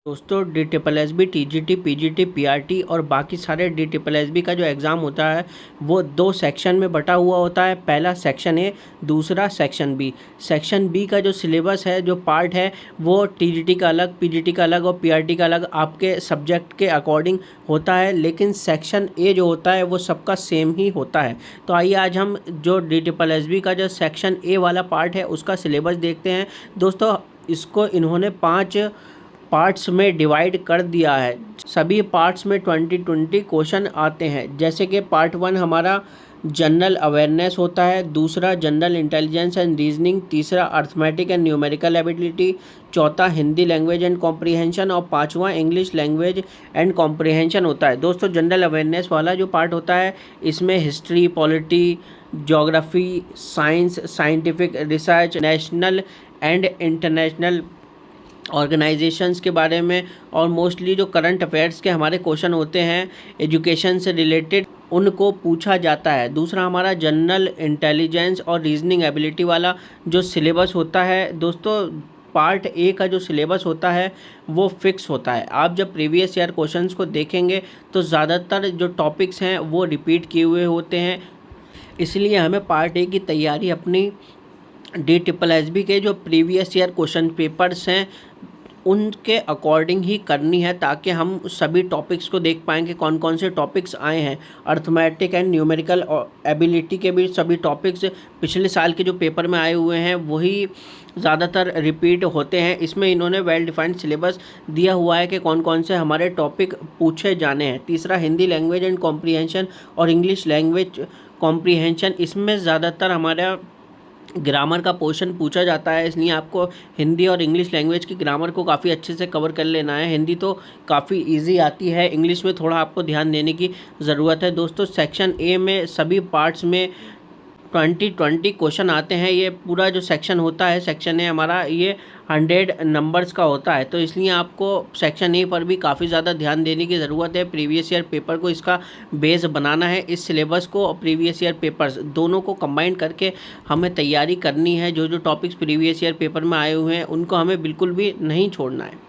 दोस्तों DSSB TGT PGT PRT और बाकी सारे DSSB का जो एग्ज़ाम होता है वो दो सेक्शन में बटा हुआ होता है। पहला सेक्शन ए, दूसरा सेक्शन बी। सेक्शन बी का जो सिलेबस है, जो पार्ट है, वो TGT का अलग, PGT का अलग और PRT का अलग आपके सब्जेक्ट के अकॉर्डिंग होता है। लेकिन सेक्शन ए जो होता है वो सबका सेम ही होता है। तो आइए आज हम जो DSSB का जो सेक्शन ए वाला पार्ट है उसका सिलेबस देखते हैं। दोस्तों इसको इन्होंने 5 पार्ट्स में डिवाइड कर दिया है। सभी पार्ट्स में 20-20 क्वेश्चन आते हैं। जैसे कि पार्ट 1 हमारा जनरल अवेयरनेस होता है, दूसरा जनरल इंटेलिजेंस एंड रीजनिंग, तीसरा अर्थमेटिक एंड न्यूमेरिकल एबिलिटी, चौथा हिंदी लैंग्वेज एंड कॉम्प्रीहेंशन और पांचवा इंग्लिश लैंग्वेज एंड कॉम्प्रीहेंशन होता है। दोस्तों जनरल अवेयरनेस वाला जो पार्ट होता है इसमें history, polity, geography, science, scientific research, national and international organisations के बारे में और मोस्टली जो करंट अफेयर्स के हमारे क्वेश्चन होते हैं एजुकेशन से रिलेटेड उनको पूछा जाता है। दूसरा हमारा जनरल इंटेलिजेंस और रीजनिंग एबिलिटी वाला जो सिलेबस होता है, दोस्तों पार्ट ए का जो सिलेबस होता है वो फिक्स होता है। आप जब प्रीवियस ईयर क्वेश्चंस को देखेंगे तो ज़्यादातर जो टॉपिक्स हैं वो रिपीट किए हुए होते हैं। इसलिए हमें पार्ट ए की तैयारी अपनी DSSB के जो प्रीवियस ईयर क्वेश्चन पेपर्स हैं उनके अकॉर्डिंग ही करनी है, ताकि हम सभी टॉपिक्स को देख पाएँ कि कौन कौन से टॉपिक्स आए हैं। अर्थमेटिक एंड न्यूमेरिकल एबिलिटी के भी सभी टॉपिक्स पिछले साल के जो पेपर में आए हुए हैं वही ज़्यादातर रिपीट होते हैं। इसमें इन्होंने वेल डिफाइंड सिलेबस दिया हुआ है कि कौन कौन से हमारे टॉपिक पूछे जाने हैं। तीसरा हिंदी लैंग्वेज एंड कॉम्प्रीहेंशन और इंग्लिश लैंग्वेज कॉम्प्रीहेंशन, इसमें ज़्यादातर हमारा ग्रामर का पोर्शन पूछा जाता है। इसलिए आपको हिंदी और इंग्लिश लैंग्वेज की ग्रामर को काफ़ी अच्छे से कवर कर लेना है। हिंदी तो काफ़ी इजी आती है, इंग्लिश में थोड़ा आपको ध्यान देने की ज़रूरत है। दोस्तों सेक्शन ए में सभी पार्ट्स में 20-20 क्वेश्चन आते हैं। ये पूरा जो सेक्शन होता है, सेक्शन ए हमारा, ये 100 नंबर्स का होता है। तो इसलिए आपको सेक्शन ए पर भी काफ़ी ज़्यादा ध्यान देने की ज़रूरत है। प्रीवियस ईयर पेपर को इसका बेस बनाना है। इस सिलेबस को और प्रीवियस ईयर पेपर्स दोनों को कंबाइन करके हमें तैयारी करनी है। जो जो टॉपिक्स प्रीवियस ईयर पेपर में आए हुए हैं उनको हमें बिल्कुल भी नहीं छोड़ना है।